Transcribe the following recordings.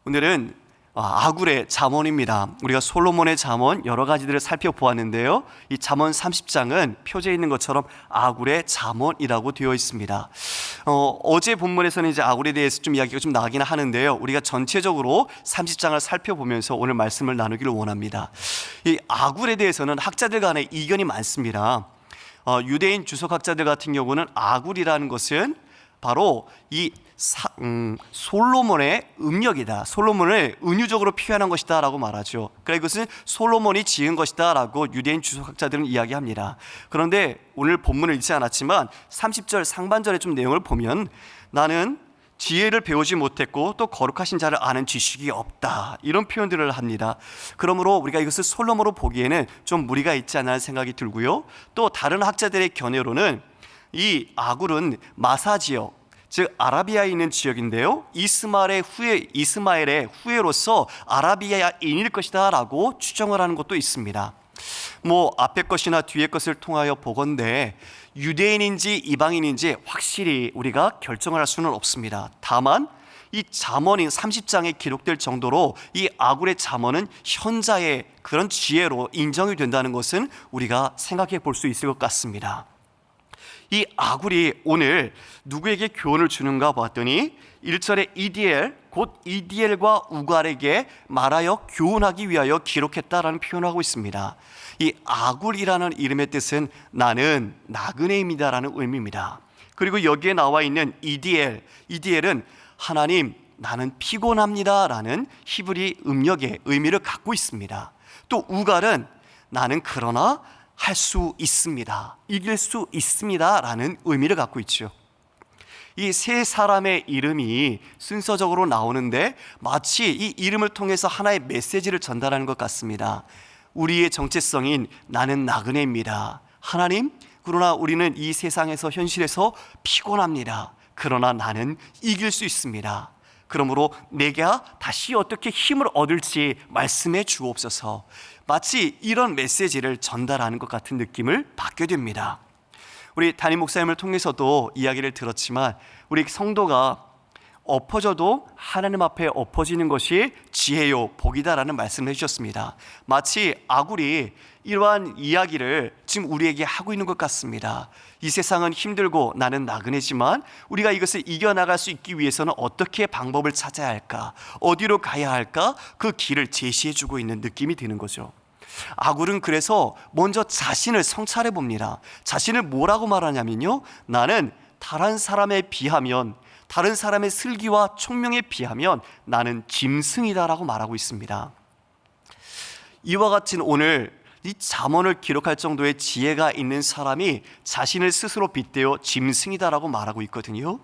오늘은 아굴의 잠언입니다. 우리가 솔로몬의 잠언 여러 가지들을 살펴보았는데요, 이 잠언 30장은 표지에 있는 것처럼 아굴의 잠언이라고 되어 있습니다. 어제 본문에서는 이제 아굴에 대해서 좀 이야기가 좀 나가긴 하는데요, 우리가 전체적으로 30장을 살펴보면서 오늘 말씀을 나누기를 원합니다. 이 아굴에 대해서는 학자들 간에 이견이 많습니다. 유대인 주석학자들 같은 경우는 아굴이라는 것은 바로 이 솔로몬의 음력이다, 솔로몬을 은유적으로 표현한 것이다 라고 말하죠. 그러니까 이것은 솔로몬이 지은 것이다 라고 유대인 주석학자들은 이야기합니다. 그런데 오늘 본문을 읽지 않았지만 30절 상반절의 좀 내용을 보면, 나는 지혜를 배우지 못했고 또 거룩하신 자를 아는 지식이 없다, 이런 표현들을 합니다. 그러므로 우리가 이것을 솔로몬으로 보기에는 좀 무리가 있지 않나 생각이 들고요, 또 다른 학자들의 견해로는 이 아굴은 마사 지역, 즉 아라비아에 있는 지역인데요, 이스마엘의 후예로서 아라비아인일 것이다 라고 추정을 하는 것도 있습니다. 앞에 것이나 뒤에 것을 통하여 보건대 유대인인지 이방인인지 확실히 우리가 결정을 할 수는 없습니다. 다만 이 잠언인 30장에 기록될 정도로 이 아굴의 잠언은 현자의 그런 지혜로 인정이 된다는 것은 우리가 생각해 볼 수 있을 것 같습니다. 이 아굴이 오늘 누구에게 교훈을 주는가 봤더니 1절에 이디엘, 곧 이디엘과 우갈에게 말하여 교훈하기 위하여 기록했다라는 표현을 하고 있습니다. 이 아굴이라는 이름의 뜻은 나는 나그네입니다 라는 의미입니다. 그리고 여기에 나와 있는 이디엘은 하나님 나는 피곤합니다 라는 히브리 음력의 의미를 갖고 있습니다. 또 우갈은 나는 그러나 할 수 있습니다, 이길 수 있습니다 라는 의미를 갖고 있죠. 이 세 사람의 이름이 순서적으로 나오는데 마치 이 이름을 통해서 하나의 메시지를 전달하는 것 같습니다. 우리의 정체성인 나는 나그네입니다, 하나님, 그러나 우리는 이 세상에서 현실에서 피곤합니다, 그러나 나는 이길 수 있습니다. 그러므로 내가 다시 어떻게 힘을 얻을지 말씀해 주옵소서. 마치 이런 메시지를 전달하는 것 같은 느낌을 받게 됩니다. 우리 담임 목사님을 통해서도 이야기를 들었지만, 우리 성도가 엎어져도 하나님 앞에 엎어지는 것이 지혜요 복이다라는 말씀을 해주셨습니다. 마치 아굴이 이러한 이야기를 지금 우리에게 하고 있는 것 같습니다. 이 세상은 힘들고 나는 나그네지만 우리가 이것을 이겨나갈 수 있기 위해서는 어떻게 방법을 찾아야 할까, 어디로 가야 할까, 그 길을 제시해주고 있는 느낌이 드는 거죠. 아굴은 그래서 먼저 자신을 성찰해 봅니다. 자신을 뭐라고 말하냐면요, 나는 다른 사람에 비하면, 다른 사람의 슬기와 총명에 비하면 나는 짐승이다라고 말하고 있습니다. 이와 같은 오늘 이 잠언을 기록할 정도의 지혜가 있는 사람이 자신을 스스로 빗대어 짐승이다라고 말하고 있거든요.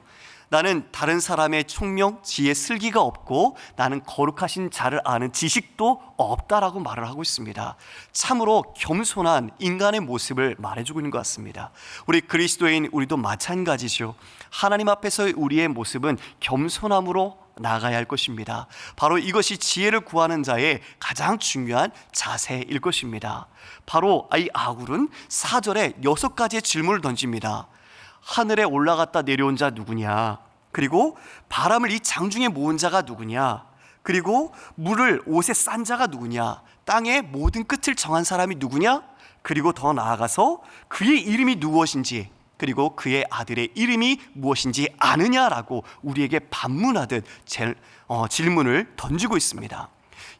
나는 다른 사람의 총명, 지혜, 슬기가 없고 나는 거룩하신 자를 아는 지식도 없다라고 말을 하고 있습니다. 참으로 겸손한 인간의 모습을 말해주고 있는 것 같습니다. 우리 그리스도인 우리도 마찬가지죠. 하나님 앞에서의 우리의 모습은 겸손함으로 나아가야 할 것입니다. 바로 이것이 지혜를 구하는 자의 가장 중요한 자세일 것입니다. 바로 이 아굴은 4절에 6가지의 질문을 던집니다. 하늘에 올라갔다 내려온 자 누구냐? 그리고 바람을 이 장중에 모은 자가 누구냐? 그리고 물을 옷에 싼 자가 누구냐? 땅의 모든 끝을 정한 사람이 누구냐? 그리고 더 나아가서 그의 이름이 무엇인지, 그리고 그의 아들의 이름이 무엇인지 아느냐라고 우리에게 반문하듯 질문을 던지고 있습니다.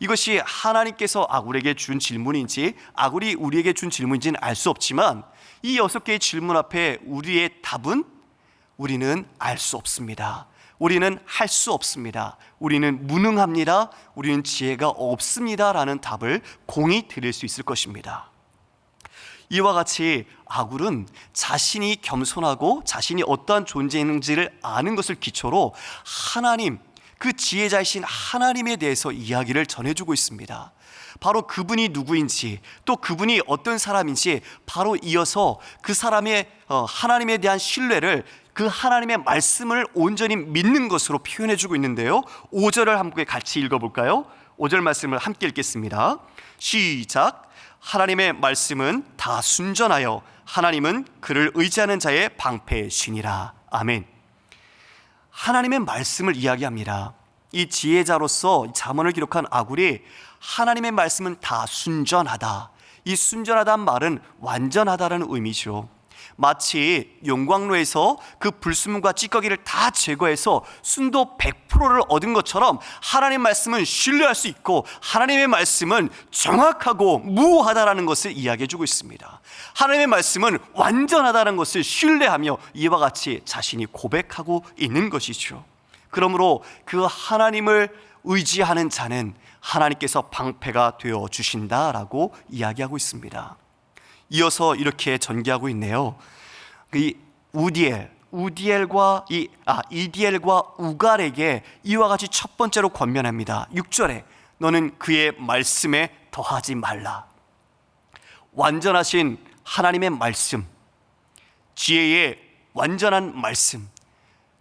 이것이 하나님께서 아굴에게 준 질문인지 아굴이 우리에게 준 질문인지는 알 수 없지만, 이 6개의 질문 앞에 우리의 답은 우리는 알 수 없습니다. 우리는 할 수 없습니다. 우리는 무능합니다. 우리는 지혜가 없습니다 라는 답을 공히 드릴 수 있을 것입니다. 이와 같이 아굴은 자신이 겸손하고 자신이 어떠한 존재인지를 아는 것을 기초로 하나님, 그 지혜자이신 하나님에 대해서 이야기를 전해주고 있습니다. 바로 그분이 누구인지, 또 그분이 어떤 사람인지 바로 이어서 그 사람의 하나님에 대한 신뢰를, 그 하나님의 말씀을 온전히 믿는 것으로 표현해주고 있는데요, 5절을 함께 같이 읽어볼까요? 5절 말씀을 함께 읽겠습니다. 시작. 하나님의 말씀은 다 순전하여 하나님은 그를 의지하는 자의 방패시니라. 아멘. 하나님의 말씀을 이야기합니다. 이 지혜자로서 잠언을 기록한 아굴이 하나님의 말씀은 다 순전하다. 이 순전하다는 말은 완전하다라는 의미죠. 마치 용광로에서 그 불순물과 찌꺼기를 다 제거해서 순도 100%를 얻은 것처럼 하나님의 말씀은 신뢰할 수 있고 하나님의 말씀은 정확하고 무오하다라는 것을 이야기해 주고 있습니다. 하나님의 말씀은 완전하다는 것을 신뢰하며 이와 같이 자신이 고백하고 있는 것이죠. 그러므로 그 하나님을 의지하는 자는 하나님께서 방패가 되어 주신다라고 이야기하고 있습니다. 이어서 이렇게 전개하고 있네요. 이디엘과 우갈에게 이와 같이 첫 번째로 권면합니다. 6절에 너는 그의 말씀에 더하지 말라. 완전하신 하나님의 말씀, 지혜의 완전한 말씀,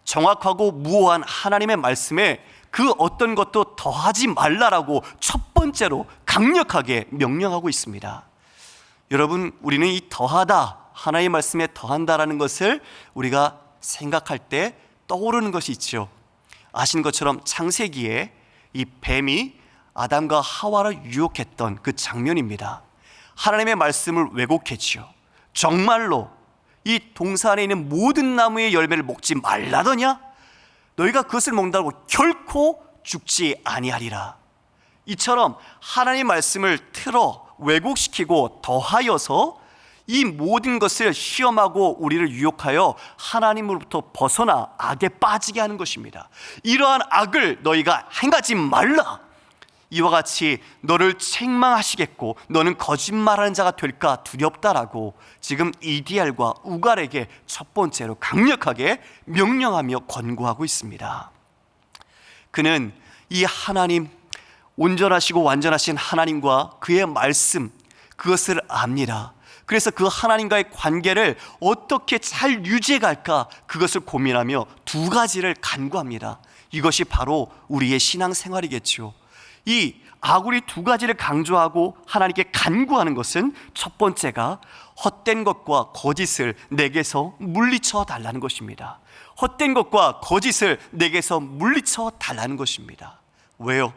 정확하고 무오한 하나님의 말씀에 그 어떤 것도 더하지 말라라고 첫 번째로 강력하게 명령하고 있습니다. 여러분, 우리는 이 더하다, 하나님의 말씀에 더한다라는 것을 우리가 생각할 때 떠오르는 것이 있죠. 아신 것처럼 창세기에 이 뱀이 아담과 하와를 유혹했던 그 장면입니다. 하나님의 말씀을 왜곡했지요. 정말로 이 동산에 있는 모든 나무의 열매를 먹지 말라더냐? 너희가 그것을 먹는다고 결코 죽지 아니하리라. 이처럼 하나님의 말씀을 틀어 왜곡시키고 더하여서 이 모든 것을 시험하고 우리를 유혹하여 하나님으로부터 벗어나 악에 빠지게 하는 것입니다. 이러한 악을 너희가 행하지 말라. 이와 같이 너를 책망하시겠고 너는 거짓말하는 자가 될까 두렵다라고 지금 이디엘과 우갈에게 첫 번째로 강력하게 명령하며 권고하고 있습니다. 그는 이 하나님, 온전하시고 완전하신 하나님과 그의 말씀, 그것을 압니다. 그래서 그 하나님과의 관계를 어떻게 잘 유지해 갈까, 그것을 고민하며 두 가지를 간구합니다. 이것이 바로 우리의 신앙생활이겠죠. 이 아굴이 두 가지를 강조하고 하나님께 간구하는 것은 첫 번째가 헛된 것과 거짓을 내게서 물리쳐 달라는 것입니다. 헛된 것과 거짓을 내게서 물리쳐 달라는 것입니다. 왜요?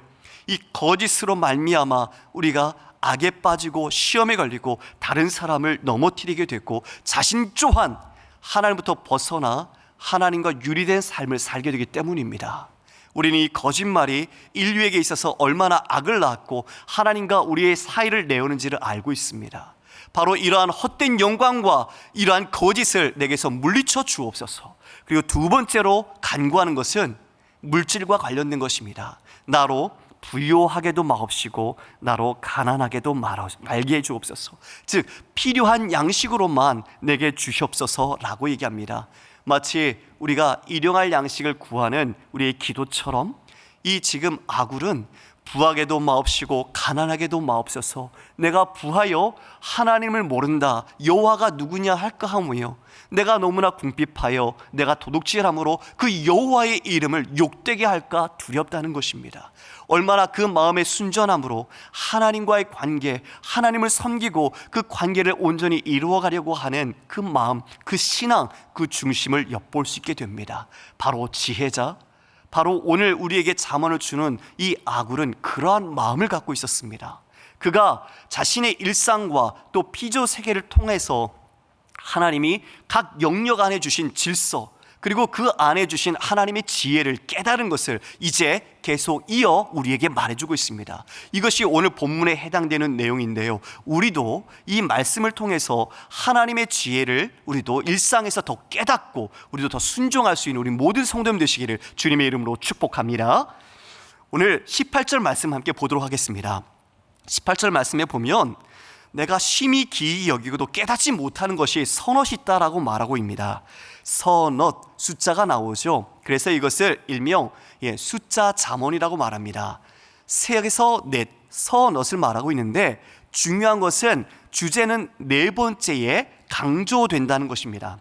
이 거짓으로 말미암아 우리가 악에 빠지고 시험에 걸리고 다른 사람을 넘어뜨리게 되고 자신 또한 하나님부터 벗어나 하나님과 유리된 삶을 살게 되기 때문입니다. 우리는 이 거짓말이 인류에게 있어서 얼마나 악을 낳았고 하나님과 우리의 사이를 내오는지를 알고 있습니다. 바로 이러한 헛된 영광과 이러한 거짓을 내게서 물리쳐 주옵소서. 그리고 두 번째로 간구하는 것은 물질과 관련된 것입니다. 나로 부요하게도 마옵시고 나로 가난하게도 말게 해주옵소서. 즉 필요한 양식으로만 내게 주시옵소서라고 얘기합니다. 마치 우리가 일용할 양식을 구하는 우리의 기도처럼 이 지금 아굴은 부하게도 마옵시고 가난하게도 마옵소서. 내가 부하여 하나님을 모른다, 여호와가 누구냐 할까 하무요, 내가 너무나 궁핍하여 내가 도둑질함으로 그 여호와의 이름을 욕되게 할까 두렵다는 것입니다. 얼마나 그 마음의 순전함으로 하나님과의 관계, 하나님을 섬기고 그 관계를 온전히 이루어가려고 하는 그 마음, 그 신앙, 그 중심을 엿볼 수 있게 됩니다. 바로 지혜자, 바로 오늘 우리에게 잠언을 주는 이 아굴은 그러한 마음을 갖고 있었습니다. 그가 자신의 일상과 또 피조 세계를 통해서 하나님이 각 영역 안에 주신 질서, 그리고 그 안에 주신 하나님의 지혜를 깨달은 것을 이제 계속 이어 우리에게 말해주고 있습니다. 이것이 오늘 본문에 해당되는 내용인데요, 우리도 이 말씀을 통해서 하나님의 지혜를 우리도 일상에서 더 깨닫고 우리도 더 순종할 수 있는 우리 모든 성도님 되시기를 주님의 이름으로 축복합니다. 오늘 18절 말씀 함께 보도록 하겠습니다. 18절 말씀에 보면 내가 심히 기이 여기고도 깨닫지 못하는 것이 선엇이 있다라고 말하고 있습니다. 선엇, 숫자가 나오죠. 그래서 이것을 일명 숫자 잠언이라고 말합니다. 세에서 넷, 선엇을 말하고 있는데 중요한 것은 주제는 네 번째에 강조된다는 것입니다.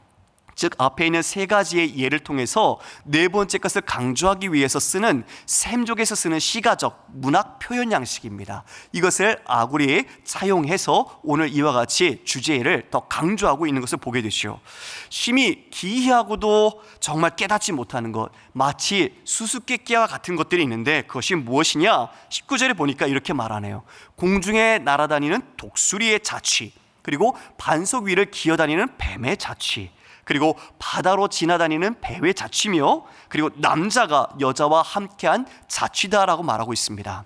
즉 앞에 있는 세 가지의 예를 통해서 네 번째 것을 강조하기 위해서 쓰는 샘족에서 쓰는 시가적 문학 표현 양식입니다. 이것을 아구리에 차용해서 오늘 이와 같이 주제를 더 강조하고 있는 것을 보게 되죠. 심히 기이하고도 정말 깨닫지 못하는 것, 마치 수수께끼와 같은 것들이 있는데 그것이 무엇이냐? 19절에 보니까 이렇게 말하네요. 공중에 날아다니는 독수리의 자취, 그리고 반석 위를 기어다니는 뱀의 자취, 그리고 바다로 지나다니는 배의 자취며, 그리고 남자가 여자와 함께한 자취다라고 말하고 있습니다.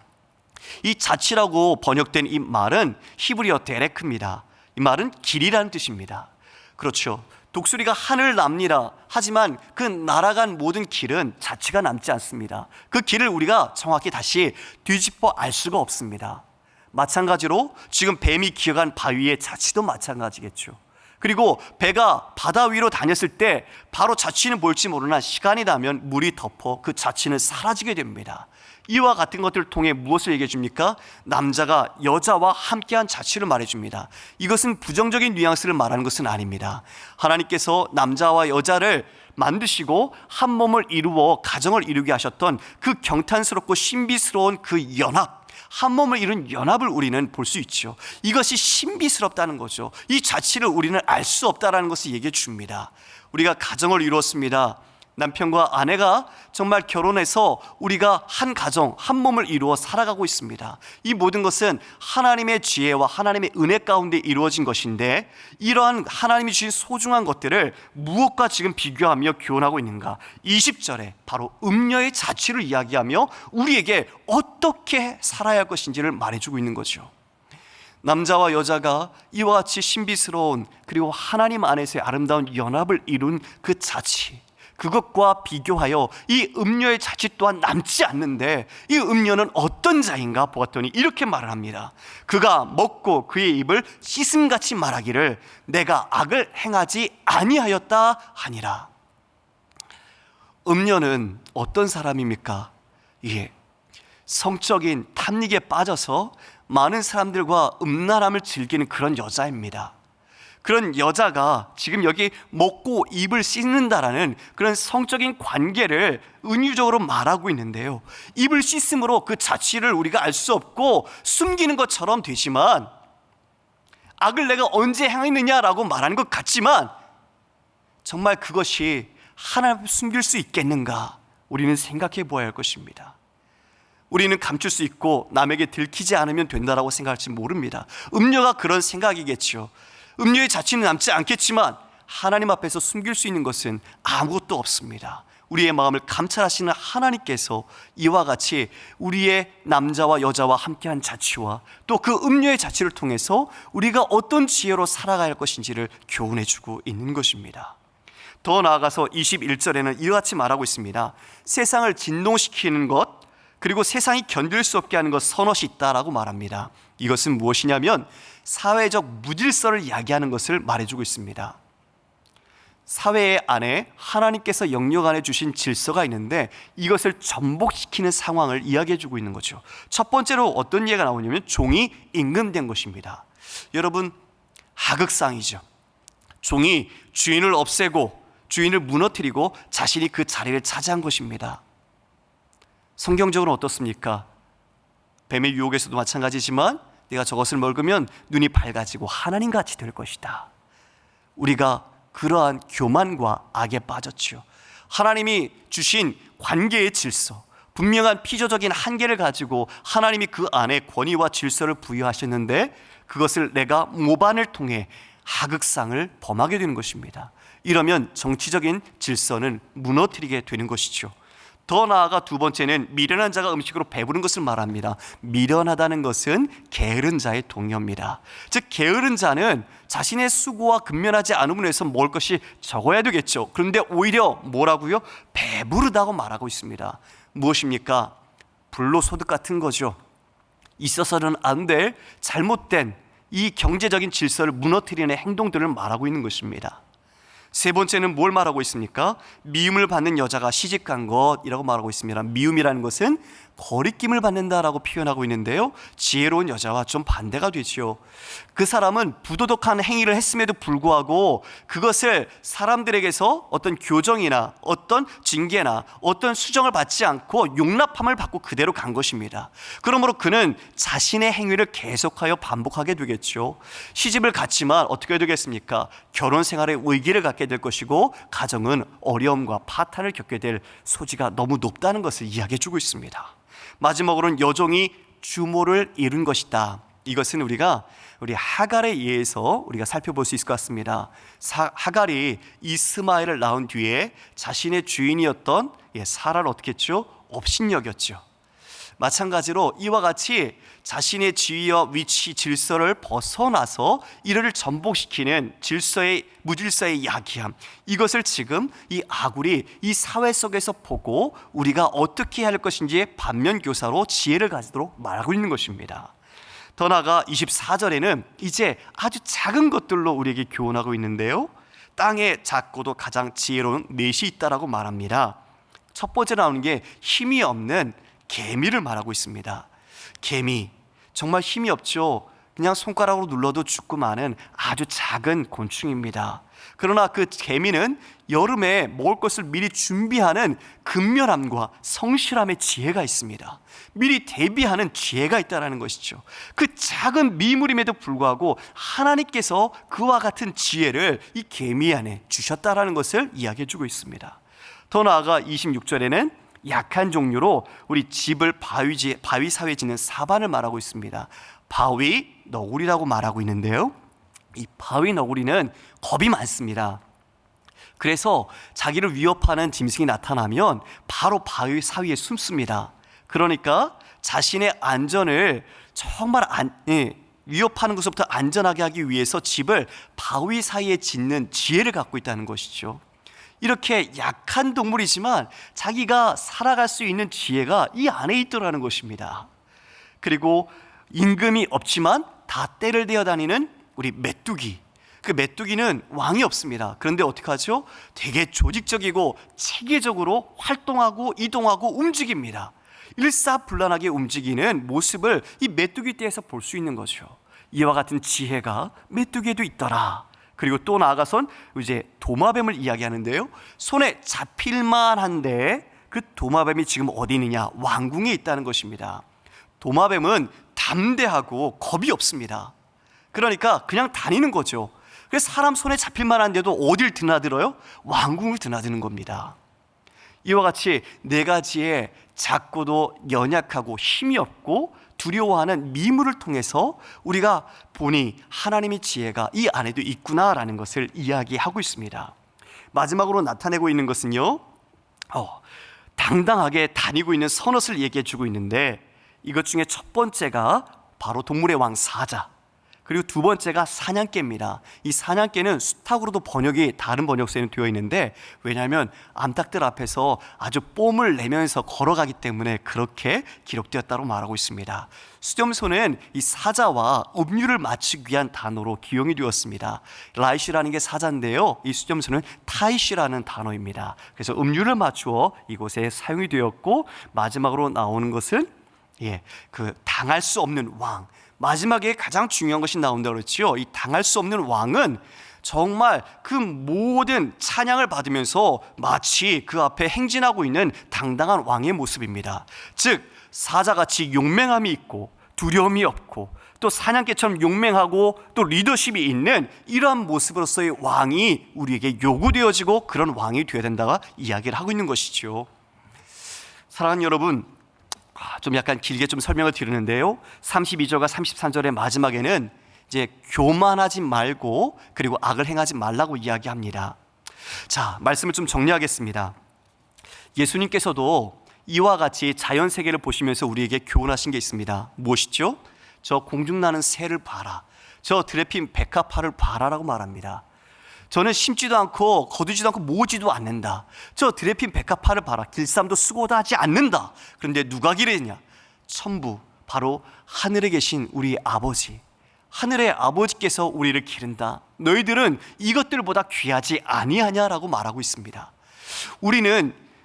이 자취라고 번역된 이 말은 히브리어 데레크입니다. 이 말은 길이라는 뜻입니다. 그렇죠. 독수리가 하늘을 납니다. 하지만 그 날아간 모든 길은 자취가 남지 않습니다. 그 길을 우리가 정확히 다시 뒤집어 알 수가 없습니다. 마찬가지로 지금 뱀이 기어간 바위의 자취도 마찬가지겠죠. 그리고 배가 바다 위로 다녔을 때 바로 자취는 뭘지 모르나 시간이 나면 물이 덮어 그 자취는 사라지게 됩니다. 이와 같은 것들을 통해 무엇을 얘기해 줍니까? 남자가 여자와 함께한 자취를 말해 줍니다. 이것은 부정적인 뉘앙스를 말하는 것은 아닙니다. 하나님께서 남자와 여자를 만드시고 한 몸을 이루어 가정을 이루게 하셨던 그 경탄스럽고 신비스러운 그 연합, 한 몸을 이룬 연합을 우리는 볼 수 있죠. 이것이 신비스럽다는 거죠. 이 자취를 우리는 알 수 없다는 것을 얘기해 줍니다. 우리가 가정을 이루었습니다. 남편과 아내가 정말 결혼해서 우리가 한 가정, 한 몸을 이루어 살아가고 있습니다. 이 모든 것은 하나님의 지혜와 하나님의 은혜 가운데 이루어진 것인데, 이러한 하나님이 주신 소중한 것들을 무엇과 지금 비교하며 교훈하고 있는가? 20절에 바로 음녀의 자취를 이야기하며 우리에게 어떻게 살아야 할 것인지를 말해주고 있는 거죠. 남자와 여자가 이와 같이 신비스러운, 그리고 하나님 안에서의 아름다운 연합을 이룬 그 자취, 그것과 비교하여 이 음녀의 자취 또한 남지 않는데, 이 음녀는 어떤 자인가 보았더니 이렇게 말을 합니다. 그가 먹고 그의 입을 씻음같이 말하기를 내가 악을 행하지 아니하였다 하니라. 음녀는 어떤 사람입니까? 예, 성적인 탐닉에 빠져서 많은 사람들과 음란함을 즐기는 그런 여자입니다. 그런 여자가 지금 여기 먹고 입을 씻는다라는 그런 성적인 관계를 은유적으로 말하고 있는데요, 입을 씻음으로 그 자취를 우리가 알 수 없고 숨기는 것처럼 되지만, 악을 내가 언제 행했느냐라고 말하는 것 같지만 정말 그것이 하나님 앞에 숨길 수 있겠는가? 우리는 생각해 보아야 할 것입니다. 우리는 감출 수 있고 남에게 들키지 않으면 된다라고 생각할지 모릅니다. 음녀가 그런 생각이겠죠. 음녀의 자취는 남지 않겠지만 하나님 앞에서 숨길 수 있는 것은 아무것도 없습니다. 우리의 마음을 감찰하시는 하나님께서 이와 같이 우리의 남자와 여자와 함께한 자취와 또 그 음녀의 자취를 통해서 우리가 어떤 지혜로 살아가야 할 것인지를 교훈해 주고 있는 것입니다. 더 나아가서 21절에는 이와 같이 말하고 있습니다. 세상을 진동시키는 것, 그리고 세상이 견딜 수 없게 하는 것 서너시 있다라고 말합니다. 이것은 무엇이냐면 사회적 무질서를 이야기하는 것을 말해주고 있습니다. 사회 안에 하나님께서 영역 안에 주신 질서가 있는데 이것을 전복시키는 상황을 이야기해주고 있는 거죠. 첫 번째로 어떤 예가 나오냐면 종이 임금된 것입니다. 여러분, 하극상이죠. 종이 주인을 없애고 주인을 무너뜨리고 자신이 그 자리를 차지한 것입니다. 성경적으로 어떻습니까? 뱀의 유혹에서도 마찬가지지만 내가 저것을 먹으면 눈이 밝아지고 하나님같이 될 것이다. 우리가 그러한 교만과 악에 빠졌죠. 하나님이 주신 관계의 질서, 분명한 피조적인 한계를 가지고 하나님이 그 안에 권위와 질서를 부여하셨는데 그것을 내가 모반을 통해 하극상을 범하게 되는 것입니다. 이러면 정치적인 질서는 무너뜨리게 되는 것이죠. 더 나아가 두 번째는 미련한 자가 음식으로 배부른 것을 말합니다. 미련하다는 것은 게으른 자의 동의어입니다. 즉 게으른 자는 자신의 수고와 근면하지 않음으로 해서 먹을 것이 적어야 되겠죠. 그런데 오히려 뭐라고요? 배부르다고 말하고 있습니다. 무엇입니까? 불로소득 같은 거죠. 있어서는 안 될 잘못된 이 경제적인 질서를 무너뜨리는 행동들을 말하고 있는 것입니다. 세 번째는 뭘 말하고 있습니까? 미움을 받는 여자가 시집간 것이라고 말하고 있습니다. 미움이라는 것은 거리낌을 받는다라고 표현하고 있는데요, 지혜로운 여자와 좀 반대가 되지요. 그 사람은 부도덕한 행위를 했음에도 불구하고 그것을 사람들에게서 어떤 교정이나 어떤 징계나 어떤 수정을 받지 않고 용납함을 받고 그대로 간 것입니다. 그러므로 그는 자신의 행위를 계속하여 반복하게 되겠죠. 시집을 갔지만 어떻게 되겠습니까? 결혼 생활에 위기를 갖게 될 것이고 가정은 어려움과 파탄을 겪게 될 소지가 너무 높다는 것을 이야기해 주고 있습니다. 마지막으로는 여종이 주모를 이룬 것이다. 이것은 우리 하갈에 의해서 우리가 살펴볼 수 있을 것 같습니다. 하갈이 이스마엘을 낳은 뒤에 자신의 주인이었던 사라를 어떻게 했죠? 업신여겼죠. 마찬가지로 이와 같이 자신의 지위와 위치, 질서를 벗어나서 이를 전복시키는 무질서의 야기함, 이것을 지금 이 아굴이 이 사회 속에서 보고 우리가 어떻게 해야 할 것인지 반면교사로 지혜를 가지도록 말하고 있는 것입니다. 더 나아가 24절에는 이제 아주 작은 것들로 우리에게 교훈하고 있는데요, 땅에 작고도 가장 지혜로운 넷이 있다라고 말합니다. 첫 번째 나오는 게 힘이 없는 개미를 말하고 있습니다. 개미, 정말 힘이 없죠. 그냥 손가락으로 눌러도 죽고 마는 아주 작은 곤충입니다. 그러나 그 개미는 여름에 먹을 것을 미리 준비하는 근면함과 성실함의 지혜가 있습니다. 미리 대비하는 지혜가 있다는 것이죠. 그 작은 미물임에도 불구하고 하나님께서 그와 같은 지혜를 이 개미 안에 주셨다는 것을 이야기해 주고 있습니다. 더 나아가 26절에는 약한 종류로 우리 집을 바위 사이에 짓는 사반을 말하고 있습니다. 바위 너구리라고 말하고 있는데요, 이 바위 너구리는 겁이 많습니다. 그래서 자기를 위협하는 짐승이 나타나면 바로 바위 사이에 숨습니다. 그러니까 자신의 안전을 정말 위협하는 것부터 안전하게 하기 위해서 집을 바위 사이에 짓는 지혜를 갖고 있다는 것이죠. 이렇게 약한 동물이지만 자기가 살아갈 수 있는 지혜가 이 안에 있더라는 것입니다. 그리고 임금이 없지만 다 떼를 대어 다니는 우리 메뚜기, 그 메뚜기는 왕이 없습니다. 그런데 어떻게 하죠? 되게 조직적이고 체계적으로 활동하고 이동하고 움직입니다. 일사불란하게 움직이는 모습을 이 메뚜기 떼에서 볼 수 있는 거죠. 이와 같은 지혜가 메뚜기에도 있더라. 그리고 또 나아가선 이제 도마뱀을 이야기하는데요, 손에 잡힐만 한데 그 도마뱀이 지금 어디 있느냐? 왕궁에 있다는 것입니다. 도마뱀은 담대하고 겁이 없습니다. 그러니까 그냥 다니는 거죠. 그래서 사람 손에 잡힐만 한데도 어딜 드나들어요? 왕궁을 드나드는 겁니다. 이와 같이 네 가지의 작고도 연약하고 힘이 없고 두려워하는 미물을 통해서 우리가 보니 하나님의 지혜가 이 안에도 있구나라는 것을 이야기하고 있습니다. 마지막으로 나타내고 있는 것은요, 당당하게 다니고 있는 선옷을 얘기해 주고 있는데, 이것 중에 첫 번째가 바로 동물의 왕 사자, 그리고 두 번째가 사냥개입니다. 이 사냥개는 수탉으로도 다른 번역서에는 되어 있는데, 왜냐하면 암탉들 앞에서 아주 뽐을 내면서 걸어가기 때문에 그렇게 기록되었다고 말하고 있습니다. 수렴소는 이 사자와 음유를 맞추기 위한 단어로 기용이 되었습니다. 라이시라는 게 사자인데요, 이 수렴소는 타이시라는 단어입니다. 그래서 음유를 맞추어 이곳에 사용이 되었고, 마지막으로 나오는 것은 그 당할 수 없는 왕, 마지막에 가장 중요한 것이 나온다고 그랬지요. 이 당할 수 없는 왕은 정말 그 모든 찬양을 받으면서 마치 그 앞에 행진하고 있는 당당한 왕의 모습입니다. 즉 사자같이 용맹함이 있고 두려움이 없고 또 사냥개처럼 용맹하고 또 리더십이 있는 이러한 모습으로서의 왕이 우리에게 요구되어지고 그런 왕이 되어야 된다고 이야기를 하고 있는 것이죠. 사랑하는 여러분, 좀 약간 길게 좀 설명을 드리는데요, 32절과 33절의 마지막에는 이제 교만하지 말고 그리고 악을 행하지 말라고 이야기합니다. 자, 말씀을 좀 정리하겠습니다. 예수님께서도 이와 같이 자연 세계를 보시면서 우리에게 교훈하신 게 있습니다. 무엇이죠? 저 공중나는 새를 봐라, 저 드레핀 백합화를 봐라라고 말합니다. 저는 심지도 않고 거두지도 않고 모으지도 않는다. 저 드레핀 백합화를 봐라, 길쌈도 쓰고도 하지 않는다. 그런데 누가 기르냐? 천부, 바로 하늘에 계신 우리 아버지, 하늘의 아버지께서 우리를 기른다. 너희들은 이것들보다 귀하지 아니하냐라고 말하고 있습니다.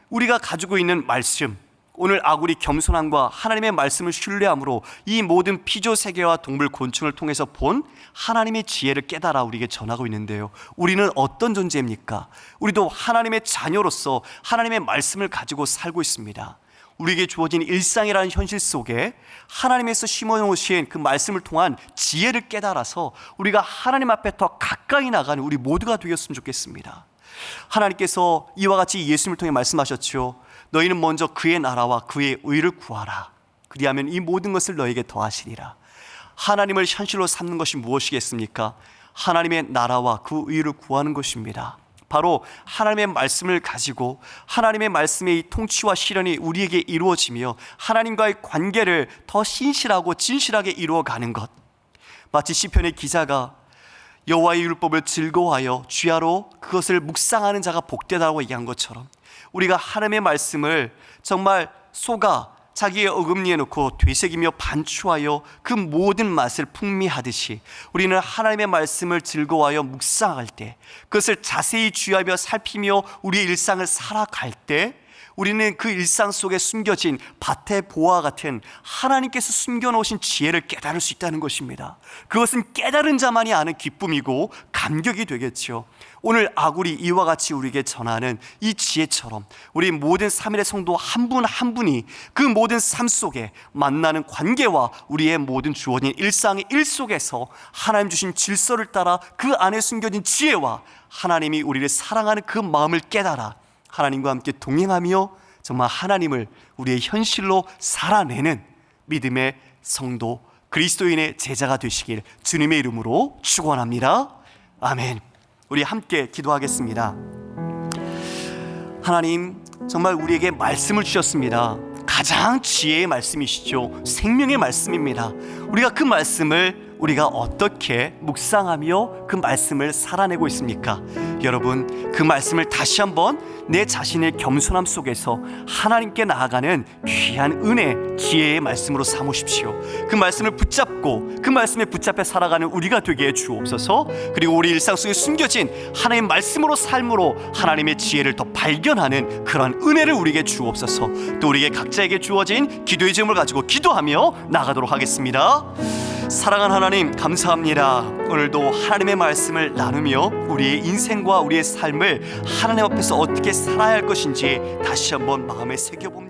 우리가 가지고 있는 말씀, 오늘 아굴이 겸손함과 하나님의 말씀을 신뢰함으로 이 모든 피조 세계와 동물 곤충을 통해서 본 하나님의 지혜를 깨달아 우리에게 전하고 있는데요, 우리는 어떤 존재입니까? 우리도 하나님의 자녀로서 하나님의 말씀을 가지고 살고 있습니다. 우리에게 주어진 일상이라는 현실 속에 하나님께서 심어놓으신 그 말씀을 통한 지혜를 깨달아서 우리가 하나님 앞에 더 가까이 나가는 우리 모두가 되었으면 좋겠습니다. 하나님께서 이와 같이 예수님을 통해 말씀하셨죠. 너희는 먼저 그의 나라와 그의 의를 구하라. 그리하면 이 모든 것을 너에게 더하시리라. 하나님을 현실로 삼는 것이 무엇이겠습니까? 하나님의 나라와 그 의를 구하는 것입니다. 바로 하나님의 말씀을 가지고 하나님의 말씀의 이 통치와 실현이 우리에게 이루어지며 하나님과의 관계를 더 신실하고 진실하게 이루어가는 것. 마치 시편의 기자가 여호와의 율법을 즐거워하여 주야로 그것을 묵상하는 자가 복되다고 얘기한 것처럼, 우리가 하나님의 말씀을 정말 속아 자기의 어금니에 넣고 되새기며 반추하여 그 모든 맛을 풍미하듯이 우리는 하나님의 말씀을 즐거워하여 묵상할 때, 그것을 자세히 주의하며 살피며 우리의 일상을 살아갈 때, 우리는 그 일상 속에 숨겨진 밭의 보화 같은 하나님께서 숨겨놓으신 지혜를 깨달을 수 있다는 것입니다. 그것은 깨달은 자만이 아는 기쁨이고 감격이 되겠죠. 오늘 아굴이 이와 같이 우리에게 전하는 이 지혜처럼 우리 모든 3일의 성도 한 분 한 분이 그 모든 삶 속에 만나는 관계와 우리의 모든 주어진 일상의 일 속에서 하나님 주신 질서를 따라 그 안에 숨겨진 지혜와 하나님이 우리를 사랑하는 그 마음을 깨달아 하나님과 함께 동행하며 정말 하나님을 우리의 현실로 살아내는 믿음의 성도, 그리스도인의 제자가 되시길 주님의 이름으로 축원합니다. 아멘. 우리 함께 기도하겠습니다. 하나님, 정말 우리에게 말씀을 주셨습니다. 가장 지혜의 말씀이시죠. 생명의 말씀입니다. 우리가 그 말씀을 우리가 어떻게 묵상하며 그 말씀을 살아내고 있습니까? 여러분, 그 말씀을 다시 한번 내 자신의 겸손함 속에서 하나님께 나아가는 귀한 은혜, 지혜의 말씀으로 삼으십시오. 그 말씀을 붙잡고 그 말씀에 붙잡혀 살아가는 우리가 되게 해 주옵소서. 그리고 우리 일상 속에 숨겨진 하나님의 말씀으로 삶으로 하나님의 지혜를 더 발견하는 그런 은혜를 우리에게 주옵소서. 또 우리에게 각자에게 주어진 기도의 제목을 가지고 기도하며 나가도록 하겠습니다. 사랑하는 하나님, 감사합니다. 오늘도 하나님의 말씀을 나누며 우리의 인생과 우리의 삶을 하나님 앞에서 어떻게 살아야 할 것인지 다시 한번 마음에 새겨봅니다.